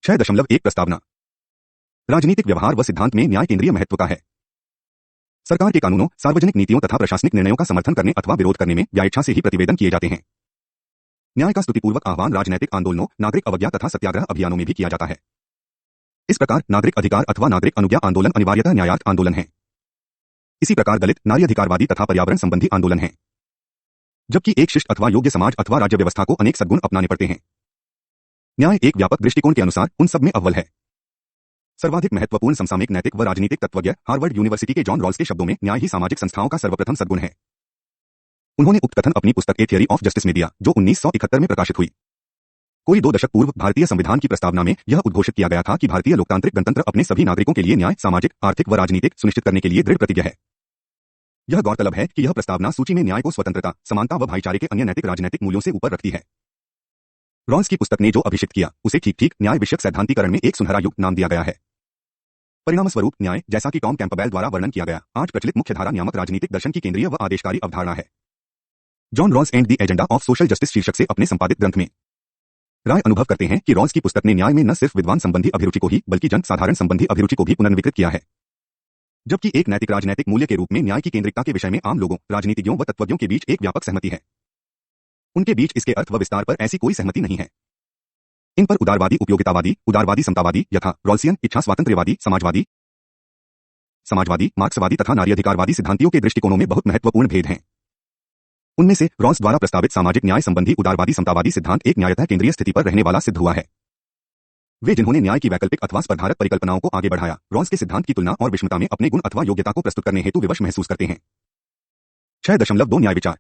6.1 प्रस्तावना। राजनीतिक व्यवहार व सिद्धांत में न्याय केंद्रीय महत्व का है। सरकार के कानूनों, सार्वजनिक नीतियों तथा प्रशासनिक निर्णयों का समर्थन करने अथवा विरोध करने में व्याइच्छा से ही प्रतिवेदन किए जाते हैं। न्याय का स्तुतिपूर्वक आह्वान राजनैतिक आंदोलनों, नागरिक अवज्ञा तथा सत्याग्रह अभियानों में भी किया जाता है। इस प्रकार नागरिक अधिकार अथवा नागरिक अनुज्ञा आंदोलन अनिवार्यतः न्यायार्थ आंदोलन है। इसी प्रकार दलित, नारी अधिकारवादी तथा पर्यावरण संबंधी आंदोलन है। जबकि एक शिष्ट अथवा योग्य समाज अथवा राज्य व्यवस्था को अनेक सद्गुण अपनाने पड़ते हैं। न्याय एक व्यापक दृष्टिकोण के अनुसार उन सब में अव्वल है। सर्वाधिक महत्वपूर्ण समसामयिक नैतिक व राजनीतिक तत्वज्ञ हार्वर्ड यूनिवर्सिटी के जॉन रॉल्स के शब्दों में न्याय ही सामाजिक संस्थाओं का सर्वप्रथम सद्गुण है। उन्होंने उक्त कथन अपनी पुस्तक ए थियरी ऑफ जस्टिस में दिया, जो 1971 में प्रकाशित हुई। कोई 2 दशक पूर्व भारतीय संविधान की प्रस्तावना में यह उद्घोषित किया गया था कि भारतीय लोकतांत्रिक गणतंत्र अपने सभी नागरिकों के लिए न्याय, सामाजिक, आर्थिक व राजनीतिक सुनिश्चित करने के लिए दृढ़ प्रतिज्ञ है। यह गौरतलब है कि यह प्रस्तावना सूची में न्याय को स्वतंत्रता, समानता व भाईचारे के अन्य नैतिक राजनैतिक मूल्यों से ऊपर रखती है। रॉल्स की पुस्तक ने जो अभिषिक्त किया, उसे ठीक ठीक न्याय विषयक सैद्धांतिकरण में एक सुनहरा युग नाम दिया गया है। परिणामस्वरूप न्याय, जैसा कि टॉम कैंपबेल द्वारा वर्णन किया गया, आज प्रचलित मुख्यधारा नियामक राजनीतिक दर्शन की केंद्रीय व आदेशकारी अवधारणा है। John Rawls and the agenda of social justice शीर्षक से अपने संपादित ग्रंथ में राय अनुभव करते हैं कि रॉल्स की पुस्तक ने न्याय में न सिर्फ विद्वान संबंधी अभिरुचि को ही बल्कि जन साधारण संबंधी अभिरुचि को भी पुनर्विकृत किया है। जबकि एक नैतिक राजनैतिक मूल्य के रूप में न्याय की केंद्रिकता के विषय में आम लोगों, राजनीतिज्ञों व तत्वज्ञों के बीच एक व्यापक सहमति है। उनके बीच इसके अर्थ व विस्तार पर ऐसी कोई सहमति नहीं है। इन पर उदारवादी उपयोगितावादी, उदारवादी समतावादी यथा रॉल्सियन, इच्छा स्वातंत्र्यवादी, समाजवादी, मार्क्सवादी तथा नारी अधिकारवादी सिद्धांतियों के दृष्टिकोणों में बहुत महत्वपूर्ण भेद हैं। उनमें से रॉल्स द्वारा प्रस्तावित सामाजिक न्याय संबंधी उदारवादी समतावादी सिद्धांत एक न्यायतः केंद्रीय स्थिति पर रहने वाला सिद्ध हुआ है। वे जिन्होंने न्याय की वैकल्पिक अथवा स्पर्धारक परिकल्पनाओं को आगे बढ़ाया, रॉल्स के सिद्धांत की तुलना और विषमता में अपने गुण अथवा योग्यता को प्रस्तुत करने हेतु विवश महसूस करते हैं। 6.2 न्याय विचार।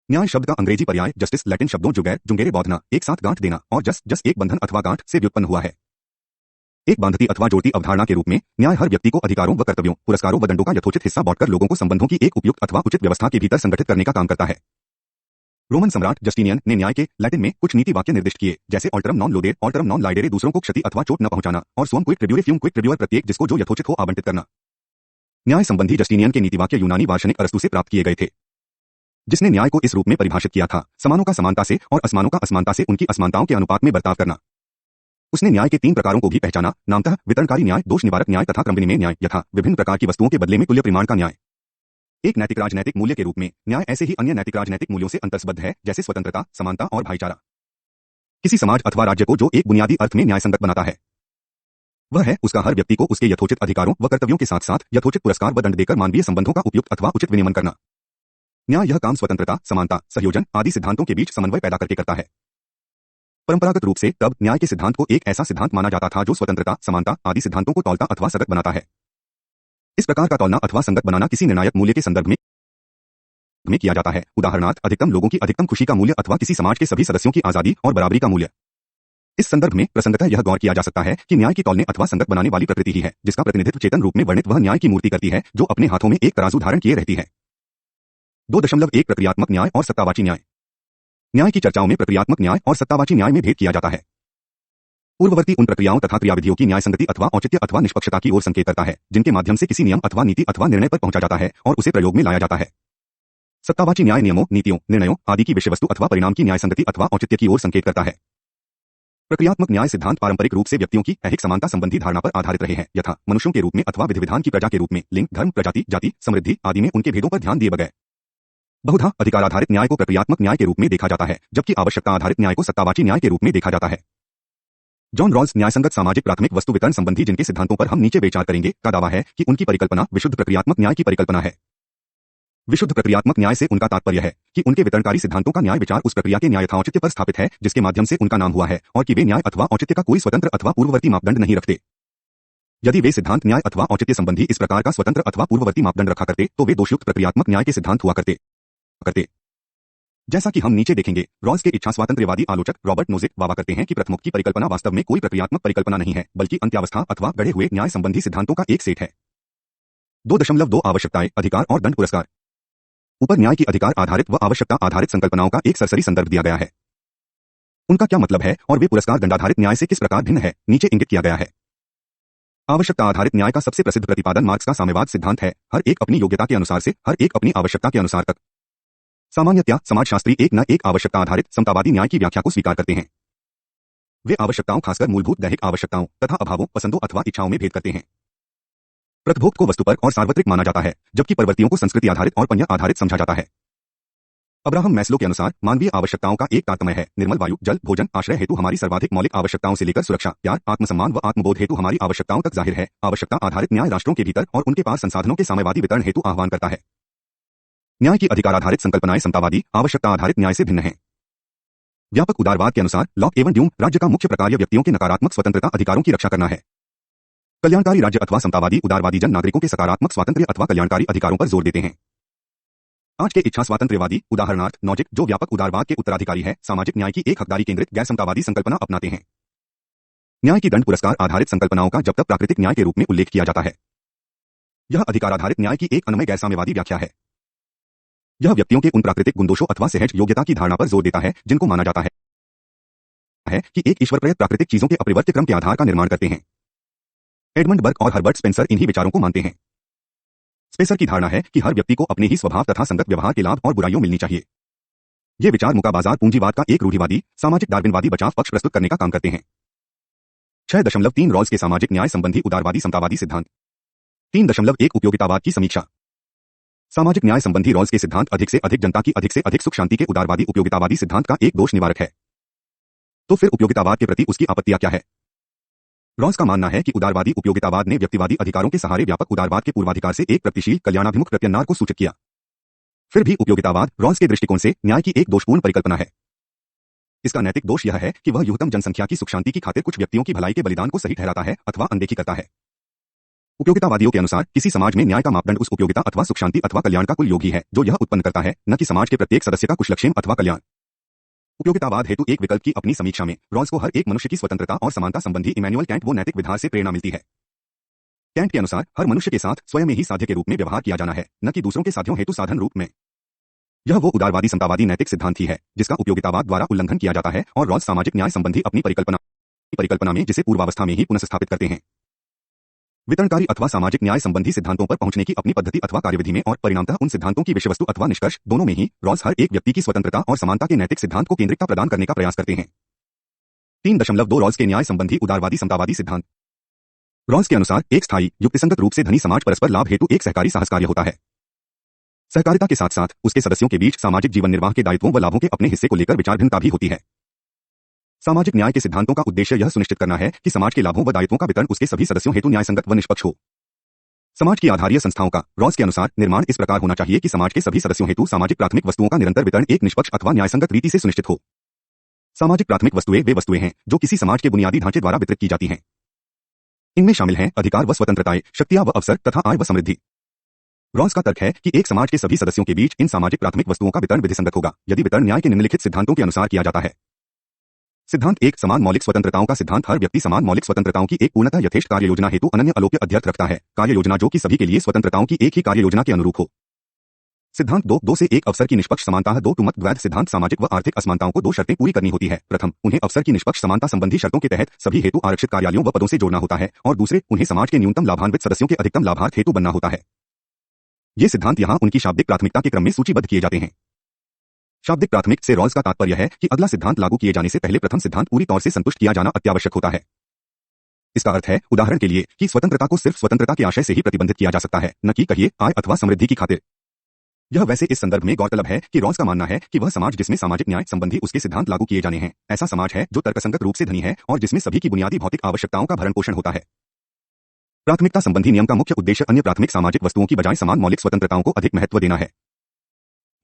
न्याय शब्द का अंग्रेजी पर्याय जस्टिस लैटिन शब्दों जुगैर, जुंगेरे बांधना, एक साथ गांठ देना और जस एक बंधन अथवा गांठ से व्युत्पन्न हुआ है। एक बांधती अथवा जोड़ती अवधारणा के रूप में न्याय हर व्यक्ति को अधिकारों व कर्तव्यों, पुरस्कारों व दंडों का यथोचित हिस्सा बांटकर लोगों को संबंधों की एक उपयुक्त अथवा उचित व्यवस्था के भीतर संगठित करने का काम करता है। रोमन सम्राट जस्टिनियन ने न्याय के लैटिन में कुछ नीति वाक्य निर्दिष्ट किए, जैसे ऑल्टरम नॉन लोडेर, ऑल्टरम नॉन लाइडेरे, दूसरों को क्षति अथवा चोट न पहुंचाना, और स्वम क्विक ट्रिब्यूरे फ्यूम क्विक ट्रिब्यूअर, प्रत्येक जिसको जो यथोचित हो आवंटित करना। न्याय संबंधी जस्टिनियन के नीति वाक्य यूनानी दार्शनिक अरस्तु से प्राप्त किए गए थे, जिसने न्याय को इस रूप में परिभाषित किया था: समानों का समानता से और असमानों का असमानता से उनकी असमानताओं के अनुपात में बर्ताव करना। उसने न्याय के 3 प्रकारों को भी पहचाना, नामतः वितरणकारी न्याय, दोष निवारक न्याय तथा क्रमविनिमेय न्याय, यथा विभिन्न प्रकार की वस्तुओं के बदले में तुल्य परिमाण का न्याय। एक नैतिक राजनैतिक मूल्य के रूप में न्याय ऐसे ही अन्य नैतिक राजनैतिक मूल्यों से अंतर्संबद्ध है, जैसे स्वतंत्रता, समानता और भाईचारा। किसी समाज अथवा राज्य को जो एक बुनियादी अर्थ में न्यायसंगत बनाता है, वह है उसका हर व्यक्ति को उसके यथोचित अधिकारों व कर्तव्यों के साथ साथ यथोचित पुरस्कार व दंड देकर मानवीय संबंधों का उपयुक्त अथवा उचित विनियमन करना। न्याय यह काम स्वतंत्रता, समानता, सहयोजन आदि सिद्धांतों के बीच समन्वय पैदा करके करता है। परंपरागत रूप से तब न्याय के सिद्धांत को एक ऐसा सिद्धांत माना जाता था जो स्वतंत्रता, समानता आदि सिद्धांतों को तौलता अथवा संगत बनाता है। इस प्रकार का तौलना अथवा संगत बनाना किसी निर्णायक मूल्य के संदर्भ में किया जाता है। उदाहरणार्थ, अधिकतम लोगों की अधिकतम खुशी का मूल्य अथवा किसी समाज के सभी सदस्यों की आजादी और बराबरी का मूल्य। इस संदर्भ में प्रसंगतः यह गौर किया जा सकता है कि न्याय की तौलने अथवा संगत बनाने वाली प्रकृति ही है, जिसका प्रतिनिधित्व चेतन रूप में वर्णित वह न्याय की मूर्ति करती है, जो अपने हाथों में एक तराजू धारण किए रहती है। 2.1 प्रक्रियात्मक न्याय और सत्तावाची न्याय। न्याय की चर्चाओं में प्रक्रियात्मक न्याय और सत्तावाची न्याय में भेद किया जाता है। पूर्ववर्ती उन प्रक्रियाओं तथा क्रियाविधियों की न्याय संगति अथवा औचित्य अथवा निष्पक्षता की ओर संकेत करता है, जिनके माध्यम से किसी नियम अथवा नीति अथवा निर्णय पर पहुंचा जाता है और उसे प्रयोग में लाया जाता है। सत्तावाची न्याय नियमों, नीतियों, निर्णयों आदि की विषय वस्तु अथवा परिणाम की न्याय संगति अथवा औचित्य की ओर संकेत करता है। प्रक्रियात्मक न्याय सिद्धांत पारंपरिक रूप से व्यक्तियों की ऐहिक समानता संबंधी धारणा पर आधारित रहे हैं, यथा मनुष्यों के रूप में अथवा विधि विधान की प्रजा के रूप में लिंग, धर्म, प्रजाति, जाति, समृद्धि आदि में उनके भेदों पर ध्यान दिए बगैर। बहुधा अधिकार आधारित न्याय को प्रक्रियात्मक न्याय के रूप में देखा जाता है, जबकि आवश्यकता आधारित न्याय को सत्तावाची न्याय के रूप में देखा जाता है। जॉन रॉल्स न्यायसंगत सामाजिक प्राथमिक वस्तु वितरण संबंधी जिनके सिद्धांतों पर हम नीचे विचार करेंगे, का दावा है कि उनकी परिकल्पना विशुद्ध प्रक्रियात्मक न्याय की परिकल्पना है। विशुद्ध प्रक्रियात्मक न्याय से उनका तात्पर्य है कि उनके वितरणकारी सिद्धांतों का न्याय विचार उस प्रक्रिया के न्याय यथा औचित्य पर स्थापित है, जिसके माध्यम से उनका नाम हुआ है, और कि वे न्याय अथवा औचित्य का कोई स्वतंत्र अथवा पूर्ववर्ती मापदंड नहीं रखते। यदि वे सिद्धांत न्याय अथवा औचित्य संबंधी इस प्रकार का स्वतंत्र अथवा पूर्ववर्ती मापदंड रखा करते, तो वे दोषयुक्त प्रक्रियात्मक न्याय के सिद्धांत हुआ करते। जैसा कि हम नीचे देखेंगे, रॉल्स के इच्छा स्वातंत्र्यवादी आलोचक रॉबर्ट नोजिक दावा करते हैं कि प्रथमोक्त की परिकल्पना वास्तव में कोई प्रक्रियात्मक परिकल्पना नहीं है, बल्कि अंत्यावस्था अथवा गढ़े हुए न्याय संबंधी सिद्धांतों का एक सेट है। 2.2 आवश्यकताएं, अधिकार और दंड पुरस्कार। ऊपर न्याय की अधिकार आधारित व आवश्यकता आधारित संकल्पनाओं का एक सरसरी संदर्भ दिया गया है। उनका क्या मतलब है और वे पुरस्कार दंडाधारित न्याय से किस प्रकार भिन्न है, नीचे इंगित किया गया है। आवश्यकता आधारित न्याय का सबसे प्रसिद्ध प्रतिपादन मार्क्स का साम्यवाद सिद्धांत है, हर एक अपनी योग्यता के अनुसार से हर एक अपनी आवश्यकता के अनुसार तक। सामान्यतया समाजशास्त्री एक न एक आवश्यकता आधारित समतावादी न्याय की व्याख्या को स्वीकार करते हैं। वे आवश्यकताओं खासकर मूलभूत दैहिक आवश्यकताओं तथा अभावों, पसंदों अथवा इच्छाओं में भेद करते हैं। प्रतभोक्त को वस्तुपर और सार्वत्रिक माना जाता है, जबकि परवर्तियों को संस्कृति आधारित और पंया आधारित समझा जाता है। अब्राहम मैस्लो के अनुसार मानवीय आवश्यकताओं का एक तारतम्य है। निर्मल वायु, जल, भोजन, आश्रय हेतु हमारी सर्वाधिक मौलिक आवश्यकताओं से लेकर सुरक्षा, प्यार, आत्मसम्मान व आत्मबोध हेतु हमारी आवश्यकताओं तक जाहिर है। आवश्यकता आधारित न्याय राष्ट्रों के भीतर और उनके पास संसाधनों के साम्यवादी वितरण हेतु आह्वान करता है। न्याय की अधिकार आधारित संकल्पनाएं समतावादी, आवश्यकता आधारित न्याय से भिन्न हैं। व्यापक उदारवाद के अनुसार लॉक एवं ड्यूम राज्य का मुख्य प्रकार व्यक्तियों के नकारात्मक स्वतंत्रता अधिकारों की रक्षा करना है। कल्याणकारी राज्य अथवा समतावादी उदारवादी जन नागरिकों के सकारात्मक स्वातंत्र्य अथवा कल्याणकारी अधिकारों पर जोर देते हैं। आज के इच्छा स्वातंत्र्यवादी उदाहरणार्थ नॉजिक, जो व्यापक उदारवाद के उत्तराधिकारी है, सामाजिक न्याय की एक हकदारी केंद्रित गैर समतावादी संकल्पना अपनाते हैं। न्याय की दंड पुरस्कार आधारित संकल्पनाओं का जब तक प्राकृतिक न्याय के रूप में उल्लेख किया जाता है। यह अधिकार आधारित न्याय की एक अनमय गैर साम्यवादी व्याख्या है। यह व्यक्तियों के उन प्राकृतिक गुणदोषों अथवा सहज योग्यता की धारणा पर जोर देता है जिनको माना जाता है कि एक ईश्वर प्रयत प्राकृतिक चीजों के अपरिवर्त्य क्रम के आधार का निर्माण करते हैं। एडमंड बर्ग और हर्बर्ट स्पेंसर इन्हीं विचारों को मानते हैं। स्पेंसर की धारणा है कि हर व्यक्ति को अपने ही स्वभाव तथा संगत व्यवहार के लाभ और बुराइयों मिलनी चाहिए। ये विचार मुकाबाजार पूंजीवाद का एक रूढ़िवादी सामाजिक डार्विनवादी बचाव पक्ष प्रस्तुत करने का काम करते हैं। 6.3 रॉल्स के सामाजिक न्याय संबंधी उदारवादी समतावादी सिद्धांत। 3.1 उपयोगितावाद की समीक्षा। सामाजिक न्याय संबंधी रॉल्स के सिद्धांत अधिक से अधिक जनता की अधिक से अधिक सुख शांति के उदारवादी उपयोगितावादी सिद्धांत का एक दोष निवारक है। तो फिर उपयोगितावाद के प्रति उसकी आपत्तियां क्या है? रॉल्स का मानना है कि उदारवादी उपयोगितावाद ने व्यक्तिवादी अधिकारों के सहारे व्यापक उदारवाद के पूर्वाधिकार से एक प्रगतिशील कल्याणाभिमुख प्रत्यानार को सूचित किया। फिर भी उपयोगितावाद रॉल्स के दृष्टिकोण से न्याय की एक दोषपूर्ण परिकल्पना है। इसका नैतिक दोष यह है कि वह न्यूनतम जनसंख्या की सुख शांति की खातिर कुछ व्यक्तियों की भलाई के बलिदान को सही ठहराता है अथवा अनदेखी करता है। उपयोगितावादियों के अनुसार किसी समाज में न्याय का मापदंड उस उपयोगिता अथवा सुख शांति अथवा कल्याण का कुल योग ही है जो यह उत्पन्न करता है, न कि समाज के प्रत्येक सदस्य का कुशलक्षेम अथवा कल्याण। उपयोगितावाद हेतु एक विकल्प की अपनी समीक्षा में रॉल्स को हर एक मनुष्य की स्वतंत्रता और समानता संबंधी इमैनुअल कैंट वो नैतिक विधान से प्रेरणा मिलती है। कैंट के अनुसार हर मनुष्य के साथ स्वयं में ही साध्य के रूप में व्यवहार किया जाना है, न कि दूसरों के साध्यों हेतु साधन रूप में। यह वो उदारवादी समतावादी नैतिक सिद्धांत ही है जिसका उपयोगितावाद द्वारा उल्लंघन किया जाता है और रॉल्स सामाजिक न्याय संबंधी अपनी परिकल्पना में जिसे पूर्वावस्था में ही पुनर्स्थापित करते हैं। वितरणकारी अथवा सामाजिक न्याय संबंधी सिद्धांतों पर पहुंचने की अपनी पद्धति अथवा कार्यविधि में और परिणामतः उन सिद्धांतों की विषय वस्तु अथवा निष्कर्ष दोनों में ही रॉल्स हर एक व्यक्ति की स्वतंत्रता और समानता के नैतिक सिद्धांत को केंद्रिकता प्रदान करने का प्रयास करते हैं। 3.2 रॉल्स के न्याय संबंधी उदारवादी समतावादी सिद्धांत। रॉल्स के अनुसार एक स्थायी युक्तिसंगत रूप से धनी समाज परस्पर लाभ हेतु एक सहकारी साहसकार्य होता है। सहकारिता के साथ साथ उसके सदस्यों के बीच सामाजिक जीवन निर्वाह के दायित्वों व लाभों के अपने हिस्से को लेकर विचार भिन्नता भी होती है। सामाजिक न्याय के सिद्धांतों का उद्देश्य यह सुनिश्चित करना है कि समाज के लाभों व दायित्वों का वितरण उसके सभी सदस्यों हेतु न्यायसंगत व निष्पक्ष हो। समाज की आधारीय संस्थाओं का रॉल्स के अनुसार निर्माण इस प्रकार होना चाहिए कि समाज के सभी सदस्यों हेतु सामाजिक प्राथमिक वस्तुओं का निरंतर वितरण एक निष्पक्ष अथवा न्यायसंगत रीति से सुनिश्चित हो। सामाजिक प्राथमिक वस्तुएं वे वस्तुएं हैं जो किसी समाज के बुनियादी ढांचे द्वारा वितरित की जाती हैं। इनमें शामिल हैं अधिकार व स्वतंत्रताएं, शक्तियां व अवसर तथा आय व समृद्धि। रॉल्स का तर्क है कि एक समाज के सभी सदस्यों के बीच इन सामाजिक प्राथमिक वस्तुओं का वितरण विधिसंगत होगा यदि वितरण न्याय के निम्नलिखित सिद्धांतों के अनुसार किया जाता है। सिद्धांत 1 समान मौलिक स्वतंत्रताओं का सिद्धांत हर व्यक्ति समान मौलिक स्वतंत्रताओं की एक पूर्णतः यथेष्ट कार्य योजना हेतु अनन्य अलोक्य अध्यर्थ रखता है। कार्य योजना जो कि सभी के लिए स्वतंत्रताओं की एक ही कार्य योजना के अनुरूप हो। सिद्धांत 2 से 1 अवसर की निष्पक्ष समानता 2 टुमत द्वैध सिद्धांत सामाजिक व आर्थिक असमानताओं को 2 शर्तें पूरी करनी होती है। प्रथम, उन्हें अवसर की निष्पक्ष समानता संबंधी शर्तों के तहत सभी हेतु आरक्षित कार्यालयों व पदों से जोड़ना होता है और दूसरे, उन्हें समाज के न्यूनतम लाभान्वित सदस्यों के अधिकतम लाभार्थ हेतु बनना होता है। ये सिद्धांत यहाँ उनकी शाब्दिक प्राथमिकता के क्रम में सूचीबद्ध किए जाते हैं। शाब्दिक प्राथमिक से रॉल्स का तात्पर्य है कि अगला सिद्धांत लागू किए जाने से पहले प्रथम सिद्धांत पूरी तौर से संतुष्ट किया जाना अत्यावश्यक होता है। इसका अर्थ है उदाहरण के लिए कि स्वतंत्रता को सिर्फ स्वतंत्रता के आशय से ही प्रतिबंधित किया जा सकता है, न कि कहिए आय अथवा समृद्धि की खातिर। यह वैसे इस संदर्भ में गौरतलब है कि रॉल्स का मानना है कि वह समाज जिसमें सामाजिक न्याय संबंधी उसके सिद्धांत लागू किए जाने हैं ऐसा समाज है जो तर्कसंगत रूप से धनी है और जिसमें सभी की बुनियादी भौतिक आवश्यकताओं का भरण पोषण होता है। प्राथमिकता संबंधी नियम का मुख्य उद्देश्य अन्य प्राथमिक सामाजिक वस्तुओं की बजाय समान मौलिक स्वतंत्रताओं को अधिक महत्व देना है।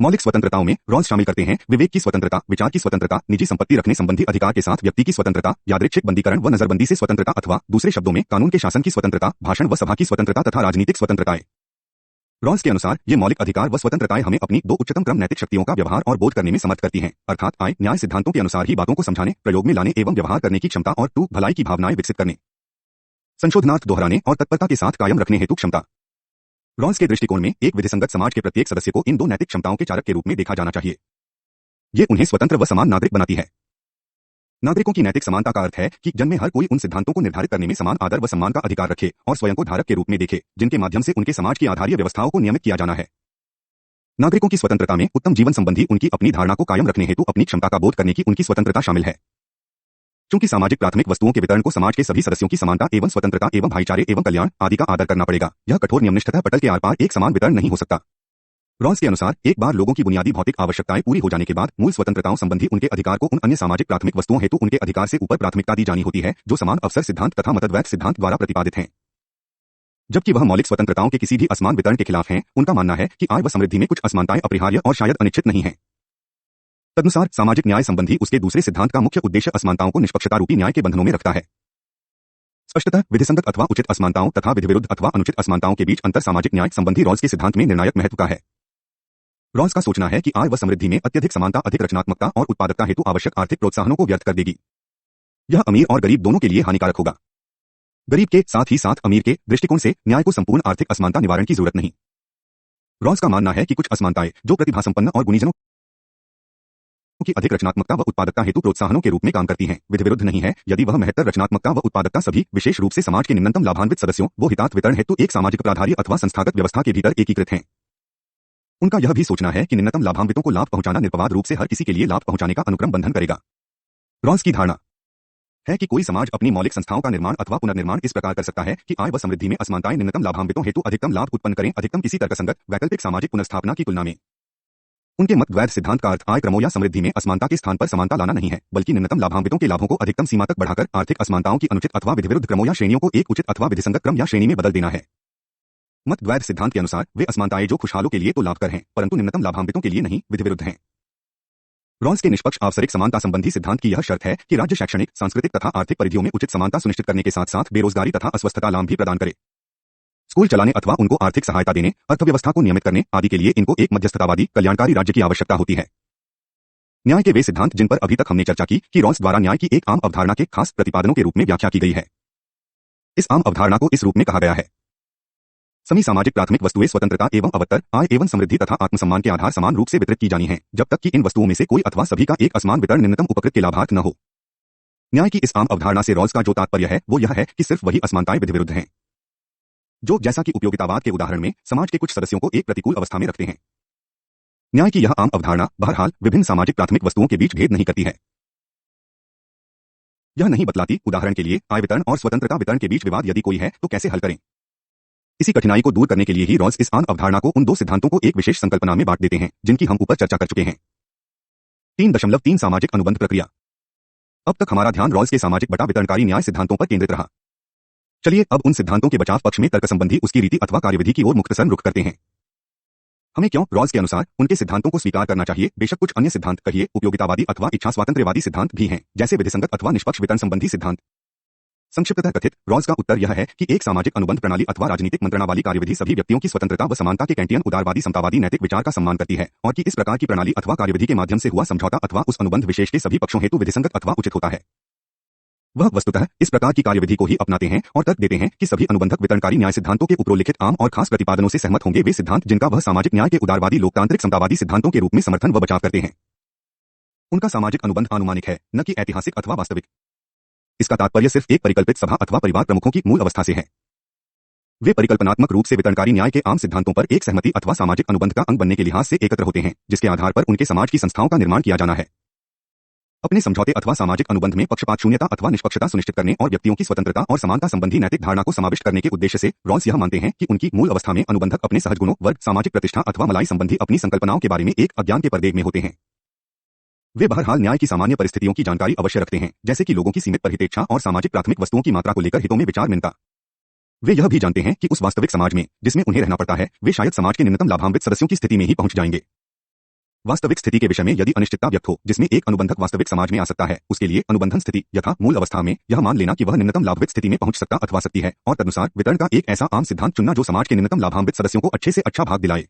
मौलिक स्वतंत्रताओं में रॉल्स शामिल करते हैं विवेक की स्वतंत्रता, विचार की स्वतंत्रता, निजी संपत्ति रखने संबंधी अधिकार के साथ व्यक्ति की स्वतंत्रता, यादृच्छिक बंदीकरण व नजरबंदी से स्वतंत्रता अथवा दूसरे शब्दों में कानून के शासन की स्वतंत्रता, भाषण व सभा की स्वतंत्रता तथा राजनीतिक स्वतंत्रताएं। रॉल्स के अनुसार ये मौलिक अधिकार व स्वतंत्रताएं हमें अपनी 2 उच्चतम क्रम नैतिक शक्तियों का व्यवहार और बोध करने में समर्थ करती हैं, अर्थात आय न्याय सिद्धांतों के अनुसार ही बातों को समझाने, प्रयोग में लाने एवं व्यवहार करने की क्षमता और 2 भलाई की भावनाएं विकसित करने, संशोधनार्थ दोहराने और तत्परता के साथ कायम रखने हेतु क्षमता। रॉल्स के दृष्टिकोण में एक विधिसंगत समाज के प्रत्येक सदस्य को इन 2 नैतिक क्षमताओं के चालक के रूप में देखा जाना चाहिए। ये उन्हें स्वतंत्र व समान नागरिक बनाती है। नागरिकों की नैतिक समानता का अर्थ है कि जन्मे हर कोई उन सिद्धांतों को निर्धारित करने में समान आदर व सम्मान का अधिकार रखे और स्वयं को धारक के रूप में देखे जिनके माध्यम से उनके समाज की आधारीय व्यवस्थाओं को नियमित किया जाना है। नागरिकों की स्वतंत्रता में उत्तम जीवन संबंधी उनकी अपनी धारणा को कायम रखने हेतु अपनी क्षमता का बोध करने की उनकी स्वतंत्रता शामिल है। चूंकि सामाजिक प्राथमिक वस्तुओं के वितरण को समाज के सभी सदस्यों की समानता एवं स्वतंत्रता एवं भाईचारे एवं कल्याण आदि का आदर करना पड़ेगा, यह कठोर नियमनिष्ठता पटल के आर पार एक समान वितरण नहीं हो सकता। रॉल्स के अनुसार एक बार लोगों की बुनियादी भौतिक आवश्यकताएं पूरी हो जाने के बाद मूल स्वतंत्रताओं संबंधी उनके अधिकार को उन अन्य सामाजिक प्राथमिक वस्तुओं हेतु उनके अधिकार से ऊपर प्राथमिकता दी जानी होती है, जो समान अवसर सिद्धांत तथा मतद्वैत सिद्धांत द्वारा प्रतिपादित हैं। जबकि वह मौलिक स्वतंत्रताओं के किसी भी असमान वितरण के खिलाफ हैं, उनका मानना है कि आय व समृद्धि में कुछ असमानताएं अपरिहार्य और शायद अनिश्चित नहीं है। तदनुसार सामाजिक न्याय संबंधी उसके दूसरे सिद्धांत का मुख्य उद्देश्य असमानताओं को निष्पक्षता रूपी न्याय के बंधनों में रखता है। स्पष्टतः विधिसंगत अथवा उचित असमानताओं तथा विधिविरुद्ध अथवा अनुचित असमानताओं के बीच अंतर सामाजिक न्याय संबंधी रॉल्स के सिद्धांत में निर्णायक महत्व का है। रॉल्स का सोचना है कि आय व समृद्धि में अत्यधिक समानता अधिक रचनात्मकता और उत्पादकता हेतु आवश्यक आर्थिक प्रोत्साहनों को व्यर्थ कर देगी। यह अमीर और गरीब दोनों के लिए हानिकारक होगा। गरीब के साथ ही साथ अमीर के दृष्टिकोण से न्याय को संपूर्ण आर्थिक असमानता निवारण की जरूरत नहीं। रॉल्स का मानना है कि कुछ असमानताएं जो प्रतिभा संपन्न और गुणीजनों की अधिक रचनात्मकता व उत्पादकता हेतु प्रोत्साहनों के रूप में काम करती हैं, विधिविरुद्ध नहीं है यदि वह महत्तर रचनात्मकता व उत्पादकता सभी विशेष रूप से समाज के निम्नतम लाभान्वित सदस्यों वो हितार्थ वितरण हेतु एक सामाजिक प्राधार्य अथवा संस्थागत व्यवस्था के भीतर एकीकृत हैं। उनका यह भी सोचना है कि निम्नतम लाभान्वितों को लाभ पहुंचाना निर्विवाद रूप से हर किसी के लिए लाभ पहुंचाने का अनुक्रम बंधन करेगा। रॉल्स की धारणा है कि कोई समाज अपनी मौलिक संस्थाओं का निर्माण अथवा पुनर्निर्माण इस प्रकार कर सकता है कि आय व समृद्धि में असमानताएं निम्नतम लाभान्वितों हेतु अधिकतम लाभ उत्पन्न करें, अधिकतम किसी तर्कसंगत वैकल्पिक सामाजिक पुनर्स्थापना की तुलना में। उनके मत द्वैत सिद्धांत का अर्थ आय क्रमों या समृद्धि में असमानता के स्थान पर समानता लाना नहीं है, बल्कि निम्नतम लाभान्वितों के लाभों को अधिकतम सीमा तक बढ़ाकर आर्थिक असमानताओं की अनुचित अथवा विधिविरुद्ध क्रमों या श्रेणियों को एक उचित अथवा विधिसंगत क्रम या श्रेणी में बदल देना है। मत द्वैत सिद्धांत के अनुसार वे असमानताएं जो खुशहालों के लिए तो लाभकर हैं, परंतु निम्नतम लाभान्वितों के लिए नहीं, विधिविरुद्ध हैं। रॉल्स के निष्पक्ष आवसरिक समानता संबंधी सिद्धांत की यह शर्त है कि राज्य शैक्षणिक, सांस्कृतिक तथा आर्थिक परिधियों में उचित समानता सुनिश्चित करने के साथ साथ बेरोजगारी तथा अस्वस्थता लाभ भी प्रदान करे। स्कूल चलाने अथवा उनको आर्थिक सहायता देने, अर्थव्यवस्था को नियमित करने आदि के लिए इनको एक मध्यस्थतावादी कल्याणकारी राज्य की आवश्यकता होती है। न्याय के वे सिद्धांत जिन पर अभी तक हमने चर्चा की कि रॉल्स द्वारा न्याय की एक आम अवधारणा के खास प्रतिपादनों के रूप में व्याख्या की गई है। इस आम अवधारणा को इस रूप में कहा गया है: सभी सामाजिक प्राथमिक वस्तुएं स्वतंत्रता एवं अवत्तर, आय एवं समृद्धि तथा आत्मसम्मान के आधार समान रूप से वितरित की जानी है, जब तक कि इन वस्तुओं में से कोई अथवा सभी का एक असमान वितरण निम्नतम उपकृत के लाभार्थ न हो। न्याय की इस आम अवधारणा से रॉल्स का जो तात्पर्य है वो यह है कि सिर्फ वही असमानताएं विधिविरुद्ध हैं जो, जैसा कि उपयोगितावाद के उदाहरण में, समाज के कुछ सदस्यों को एक प्रतिकूल अवस्था में रखते हैं। न्याय की यह आम अवधारणा बहरहाल विभिन्न सामाजिक प्राथमिक वस्तुओं के बीच भेद नहीं करती है। यह नहीं बतलाती उदाहरण के लिए आय वितरण और स्वतंत्रता वितरण के बीच विवाद यदि कोई है तो कैसे हल करें। इसी कठिनाई को दूर करने के लिए ही रॉल्स इस आम अवधारणा को उन दो सिद्धांतों को एक विशेष संकल्पना में बांट देते हैं जिनकी हम ऊपर चर्चा कर चुके हैं। 3.3 सामाजिक अनुबंध प्रक्रिया। अब तक हमारा ध्यान रॉल्स के सामाजिक बटा वितरणकारी न्याय सिद्धांतों पर केंद्रित रहा। चलिए अब उन सिद्धांतों के बचाव पक्ष में तर्क संबंधी उसकी रीति अथवा कार्यविधि की ओर मुख्तसर रुख करते हैं। हमें क्यों रॉल्स के अनुसार उनके सिद्धांतों को स्वीकार करना चाहिए, बेशक कुछ अन्य सिद्धांत कहिए उपयोगितावादी अथवा इच्छा स्वातंत्र्यवादी सिद्धांत भी हैं, जैसे विधिसंगत अथवा निष्पक्ष वितरण संबंधी सिद्धांत। संक्षिप्ततः कथित रॉल्स का उत्तर यह है कि एक सामाजिक अनुबंध प्रणाली अथवा राजनीतिक मंत्रणा वाली कार्यविधि सभी व्यक्तियों की स्वतंत्रता व समानता के कैंटियन उदारवादी समतावादी नैतिक विचार का सम्मान करती है, और कि इस प्रकार की प्रणाली अथवा कार्यविधि के माध्यम से हुआ समझौता अथवा उस अनुबंध विशेष के सभी पक्षों हेतु विधिसंगत अथवा उचित होता है। वह वस्तुतः इस प्रकार की कार्यविधि को ही अपनाते हैं और तर्क देते हैं कि सभी अनुबंधक वितरणकारी न्याय सिद्धांतों के उपरोल्लिखित आम और खास प्रतिपादनों से सहमत होंगे वे सिद्धांत जिनका वह सामाजिक न्याय के उदारवादी लोकतांत्रिक समतावादी सिद्धांतों के रूप में समर्थन व बचाव करते हैं। उनका सामाजिक अनुबंध आनुमानिक है, न कि ऐतिहासिक अथवा वास्तविक। इसका तात्पर्य सिर्फ एक परिकल्पित सभा अथवा परिवार प्रमुखों की मूल अवस्था से है। वे परिकल्पनात्मक रूप से वितरणकारी न्याय के आम सिद्धांतों पर एक सहमति अथवा सामाजिक अनुबंध का अंग बनने के लिहाज से एकत्र होते हैं, जिसके आधार पर उनके समाज की संस्थाओं का निर्माण किया जाना है। अपने समझौते अथवा सामाजिक अनुबंध में पक्षपात शून्यता अथवा निष्पक्षता सुनिश्चित करने और व्यक्तियों की स्वतंत्रता और समानता संबंधी नैतिक धारणा को समाविष्ट करने के उद्देश्य से रॉल्स यह मानते हैं कि उनकी मूल अवस्था में अनुबंधक अपने सहज गुणों, वर्ग, सामाजिक प्रतिष्ठा अथवा मलाई संबंधी अपनी संकल्पनाओं के बारे में एक अज्ञान के पर्दे में होते हैं। वे बहरहाल न्याय की सामान्य परिस्थितियों की जानकारी अवश्य रखते हैं, जैसे कि लोगों की सीमित परहितेच्छा और सामाजिक प्राथमिक वस्तुओं की मात्रा को लेकर हितों में विचार मिलता। वे यह भी जानते हैं कि उस वास्तविक समाज में जिसमें उन्हें रहना पड़ता है वे शायद समाज के निम्नतम लाभान्वित सदस्यों की स्थिति में ही पहुंच जाएंगे। वास्तविक स्थिति के विषय में यदि अनिश्चितता व्यक्त हो जिसमें एक अनुबंधक वास्तविक समाज में आ सकता है, उसके लिए अनुबंधन स्थिति यथा मूल अवस्था में यह मान लेना कि वह निम्नतम लाभान्वित स्थिति में पहुंच सकता अथवा सकती है, और तदनुसार वितरण का एक ऐसा आम सिद्धांत चुनना जो समाज के निम्नतम लाभान्वित सदस्यों को अच्छे से अच्छा भाग दिलाए।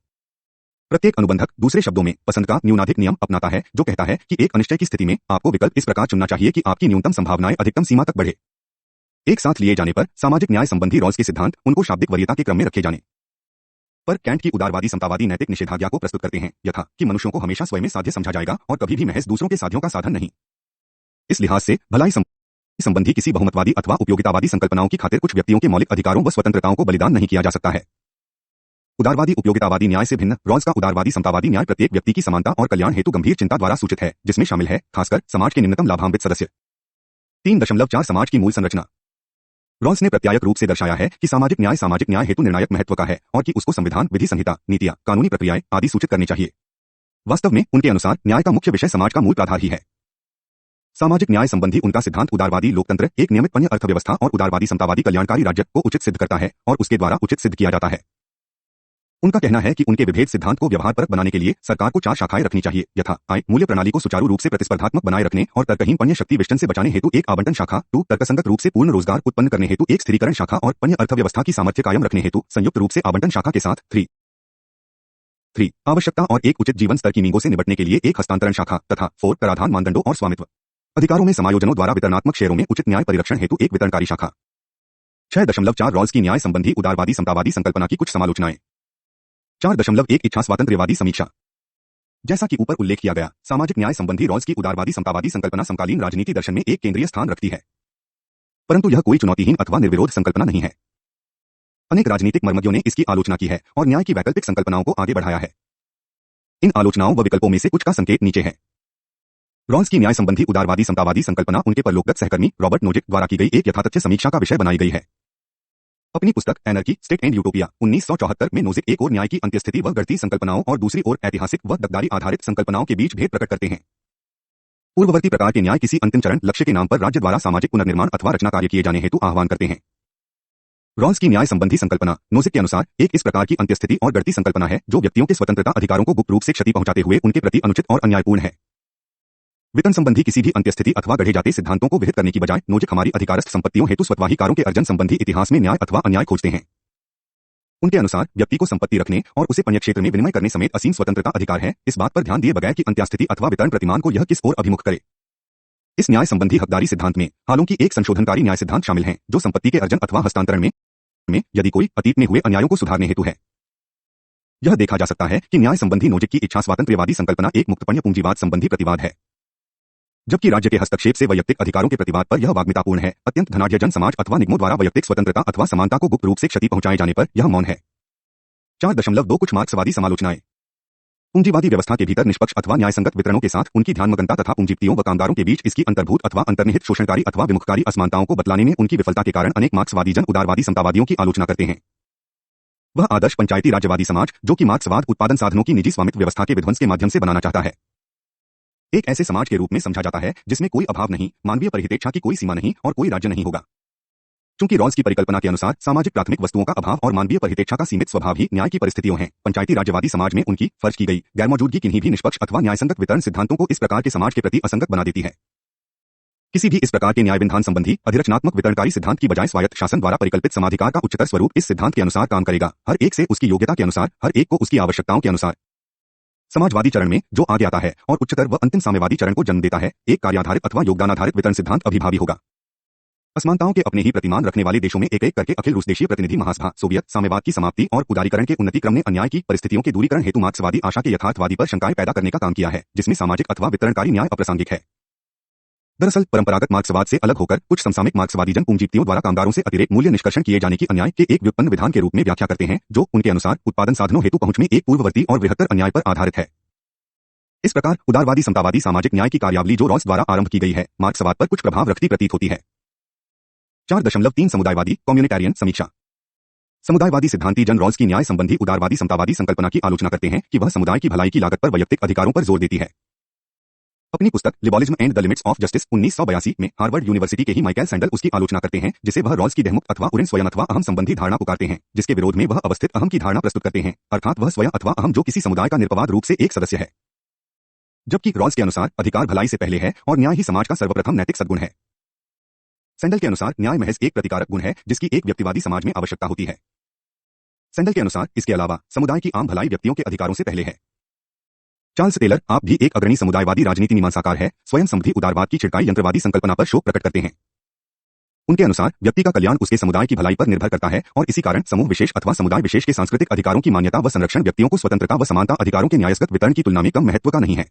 प्रत्येक अनुबंधक दूसरे शब्दों में पसंद का न्यूनाधिक नियम अपनाता है, जो कहता है कि एक अनिश्चय की स्थिति में आपको विकल्प इस प्रकार चुनना चाहिए कि आपकी न्यूनतम संभावनाएं अधिकतम सीमा तक बढ़े। एक साथ लिए जाने पर सामाजिक न्याय संबंधी रॉल्स के सिद्धांत उनको शाब्दिक वरीयता के क्रम में रखे जाने पर कैंट की उदारवादी समतावादी नैतिक निषेधाज्ञा को प्रस्तुत करते हैं, यथा कि मनुष्यों को हमेशा स्वयं साध्य समझा जाएगा और कभी भी महज दूसरों के साध्यों का साधन नहीं। इस लिहाज से भलाई संबंधी किसी बहुमतवादी अथवा उपयोगितावादी संकल्पनाओं की खातिर कुछ व्यक्तियों के मौलिक अधिकारों व स्वतंत्रताओं को बलिदान नहीं किया जा सकता है। उदारवादी उपयोगितावादी न्याय से भिन्न रॉल्स का उदारवादी समतावादी न्याय प्रत्येक व्यक्ति की समानता और कल्याण हेतु गंभीर चिंता द्वारा सूचित है, जिसमें शामिल है खासकर समाज के निम्नतम लाभान्वित सदस्य। 3.4 समाज की मूल संरचना। रॉल्स ने प्रत्यायक रूप से दर्शाया है कि सामाजिक न्याय हेतु निर्णायक महत्व का है और कि उसको संविधान, विधि संहिता, नीतियां, कानूनी प्रक्रियाएं आदि सूचित करनी चाहिए। वास्तव में उनके अनुसार न्याय का मुख्य विषय समाज का मूल आधार ही है। सामाजिक न्याय संबंधी उनका सिद्धांत उदारवादी लोकतंत्र, एक नियमित पन्य अर्थव्यवस्था और उदारवादी समतावादी कल्याणकारी राज्य को उचित सिद्ध करता है और उसके द्वारा उचित सिद्ध किया जाता है। उनका कहना है कि उनके विभेद सिद्धांत को व्यवहारपरक बनाने के लिए सरकार को 4 शाखाएं रखनी चाहिए, यथा आय मूल्य प्रणाली को सुचारू रूप से प्रतिस्पर्धात्मक बनाए रखने और तर्कहीन पन्य शक्ति विष्टन से बचाने हेतु एक आवंटन शाखा, 2 तर्कसंगत रूप से पूर्ण रोजगार उत्पन्न करने हेतु एक स्थिरीकरण शाखा और पन्य अर्थव्यवस्था की सामर्थ्य कायम रखने हेतु संयुक्त रूप से आवंटन शाखा के साथ 3 आवश्यकता और एक उचित जीवन स्तर की मींगों से निपटने के लिए एक हस्तांतरण शाखा तथा 4 कराधान मानदंडों और स्वामित्व अधिकारों में समायोजनों द्वारा वितरणात्मक शेयरों में उचित न्याय परिरक्षण हेतु एक वितरणकारी शाखा। 6.4 रॉल्स की न्याय संबंधी उदारवादी समतावादी संकल्पना की कुछ समालोचनाएं। 4.1 इच्छा स्वातंत्र्यवादी समीक्षा। जैसा कि ऊपर उल्लेख किया गया, सामाजिक न्याय संबंधी रॉल्स की उदारवादी समतावादी संकल्पना समकालीन राजनीति दर्शन में एक केंद्रीय स्थान रखती है, परंतु यह कोई चुनौतीहीन अथवा निर्विरोध संकल्पना नहीं है। अनेक राजनीतिक मर्मज्ञों ने इसकी आलोचना की है और न्याय की वैकल्पिक संकल्पनाओं को आगे बढ़ाया है। इन आलोचनाओं व विकल्पों में से कुछ का संकेत नीचे है। रॉल्स की न्याय संबंधी उदारवादी समतावादी संकल्पना उनके परलोकगत सहकर्मी रॉबर्ट नोजिक द्वारा की गई एक यथातथ्य समीक्षा का विषय बनाई गई है। अपनी पुस्तक एनर्की, स्टेट एंड यूटोपिया 1974 में नोजिक एक ओर न्याय की अंत्यस्थिति व गणितीय संकल्पनाओं और दूसरी ओर ऐतिहासिक व दकदारी आधारित संकल्पनाओं के बीच भेद प्रकट करते हैं। पूर्ववर्ती प्रकार के न्याय किसी अंतिम चरण लक्ष्य के नाम पर राज्य द्वारा सामाजिक पुनर्निर्माण अथवा रचना कार्य किए जाने हेतु आह्वान करते हैं। रॉल्स की न्याय संबंधी संकल्पना नोजिक के अनुसार एक इस प्रकार की अंत्यस्थिति और गणितीय संकल्पना है जो व्यक्तियों के स्वतंत्रता अधिकारों को गुप्त रूप से क्षति पहुंचाते हुए उनके प्रति अनुचित और अन्यायपूर्ण है। वेतन संबंधी किसी भी अंत्यस्थिति अथवा गढ़े जाते सिद्धांतों को विहित करने की बजाय नोजिक हमारी अधिकारस्थ संपत्तियों हेतु स्वतवाहिकारों के अर्जन संबंधी इतिहास में न्याय अथवा अन्याय खोजते हैं। उनके अनुसार व्यक्ति को संपत्ति रखने और उसे पन्य क्षेत्र में विनिमय करने समेत असीम स्वतंत्रता अधिकार है, इस बात पर ध्यान दिए बगैर कि अंत्यास्थिति अथवा वितरण प्रतिमान को यह किस ओर अभिमुख करे। इस न्याय संबंधी हकदारी सिद्धांत में हालांकि एक संशोधनकारी न्याय सिद्धांत शामिल हैं, जो संपत्ति के अर्जन अथवा हस्तांतरण में यदि कोई अतीत में हुए अन्यायों को सुधारने हेतु है। यह देखा जा सकता है कि न्याय संबंधी नोजिक की इच्छा स्वातंत्र्यवादी संकल्पना एक मुक्तपन्य पूंजीवाद संबंधी प्रतिवाद है, जबकि राज्य के हस्तक्षेप से वैयक्तिक अधिकारों के प्रतिवाद पर यह वाग्मितापूर्ण है। अत्यंत धनाढ्य जन समाज अथवा निगमों द्वारा वैयक्तिक स्वतंत्रता अथवा समानता को गुप्त रूप से क्षति पहुंचाए जाने पर यह मौन है। 4.2 कुछ मार्क्सवादी समालोचनाएं। पूंजीवादी व्यवस्था के भीतर निष्पक्ष अथवा न्यायसंगत वितरणों के साथ उनकी ध्यानमग्नता तथा पूंजीपतियों व कामगारों के बीच इसकी अंतर्भूत अथवा अंतर्निहित शोषणकारी अथवा विमुखकारी असमानताओं को बतलाने में उनकी विफलता के कारण अनेक मार्क्सवादी जन उदारवादी समतावादियों की आलोचना करते हैं। वह आदर्श पंचायती राज्यवादी समाज जो कि मार्क्सवाद उत्पादन साधनों की निजी स्वामित्व व्यवस्था के विध्वंस के माध्यम से बनाना चाहता है, एक ऐसे समाज के रूप में समझा जाता है जिसमें कोई अभाव नहीं, मानवीय परिहितेच्छा की कोई सीमा नहीं और कोई राज्य नहीं होगा। चूंकि रॉल्स की परिकल्पना के अनुसार सामाजिक प्राथमिक वस्तुओं का अभाव और मानवीय परिहितेच्छा का सीमित स्वभाव ही न्याय की परिस्थितियों हैं, पंचायती राज्यवादी समाज में उनकी फर्ज की गई गैरमौजूदगी किन्हीं भी निष्पक्ष अथवा न्यायसंगत वितरण सिद्धांतों को इस प्रकार के समाज के प्रति असंगत बना देती है। किसी भी इस प्रकार के न्याय विधान संबंधी अधिरचनात्मक वितरणकारी सिद्धांत की बजाय स्वायत्त शासन द्वारा परिकल्पित समाधिकार का उच्चतर स्वरूप इस सिद्धांत के अनुसार काम करेगा, हर एक से उसकी योग्यता के अनुसार, हर एक को उसकी आवश्यकताओं के अनुसार। समाजवादी चरण में जो आगे आता है और उच्चतर व अंतिम साम्यवादी चरण को जन्म देता है, एक कार्याधारित अथवा योगदानाधारित वितरण सिद्धांत अभिभावी होगा। असमानताओं के अपने ही प्रतिमान रखने वाले देशों में एक एक करके अखिल रूस देशीय प्रतिनिधि महासभा सोवियत साम्यवाद की समाप्ति और उदारीकरण के उन्नति क्रम ने अन्याय की परिस्थितियों के दूरीकरण हेतु मार्क्सवादी आशा के यथार्थवादी पर शंकाएं पैदा करने का काम किया है, जिसमें सामाजिक अथवा वितरणकारी न्याय अप्रासंगिक है। दरअसल परंपरागत मार्क्सवाद से अलग होकर कुछ समसामयिक मार्क्सवादी जन पूंजीपतियों द्वारा कामगारों से अतिरिक्त मूल्य निष्कर्षण किए जाने की अन्याय के एक व्युत्पन्न विधान के रूप में व्याख्या करते हैं, जो उनके अनुसार उत्पादन साधनों हेतु पहुंच में एक पूर्ववर्ती और बृहत्तर अन्याय पर आधारित है। इस प्रकार उदारवादी समतावादी सामाजिक न्याय की कार्यावली जो रॉल्स द्वारा आरंभ की गई है, मार्क्सवाद पर कुछ प्रभाव रखती प्रतीत होती है। 4.3 समुदायवादी कम्युनिटेरियन समीक्षा। समुदायवादी सिद्धांती जन रॉल्स की न्याय संबंधी उदारवादी समतावादी संकल्पना की आलोचना करते हैं कि वह समुदाय की भलाई की लागत पर वैयक्तिक अधिकारों पर जोर देती है। अपनी पुस्तक liberalism and the limits of justice 1982 में हार्वर्ड यूनिवर्सिटी के ही माइकल सैंडल उसकी आलोचना करते हैं, जिसे वह रॉल्स की देहमुक्त अथवा उऋण स्वयं अथवा अहम संबंधी धारणा पुकारते हैं, जिसके विरोध में वह अवस्थित अहम की धारणा प्रस्तुत करते हैं, अर्थात वह स्वयं अथवा अहम जो किसी समुदाय का निरपवाद रूप से एक सदस्य है। जबकि रॉल्स के अनुसार अधिकार भलाई से पहले है और न्याय ही समाज का सर्वप्रथम नैतिक सद्गुण है। सैंडल के अनुसार न्याय महज एक प्रतिकारक गुण है जिसकी एक व्यक्तिवादी समाज में आवश्यकता होती है। सैंडल के अनुसार इसके अलावा समुदाय की आम भलाई व्यक्तियों के अधिकारों से पहले है। चार्ल्स टेलर आप भी एक अग्रणी समुदायवादी राजनीति मीमांसाकार है, स्वयं समृद्धि उदारवाद की छिड़काई यंत्रवादी संकल्पना पर शोक प्रकट करते हैं। उनके अनुसार व्यक्ति का कल्याण उसके समुदाय की भलाई पर निर्भर करता है और इसी कारण समूह विशेष अथवा समुदाय विशेष के सांस्कृतिक अधिकारों की मान्यता व संरक्षण व्यक्तियों को स्वतंत्रता व समानता अधिकारों के न्यायसंगत वितरण की तुलना में कम महत्व का नहीं है।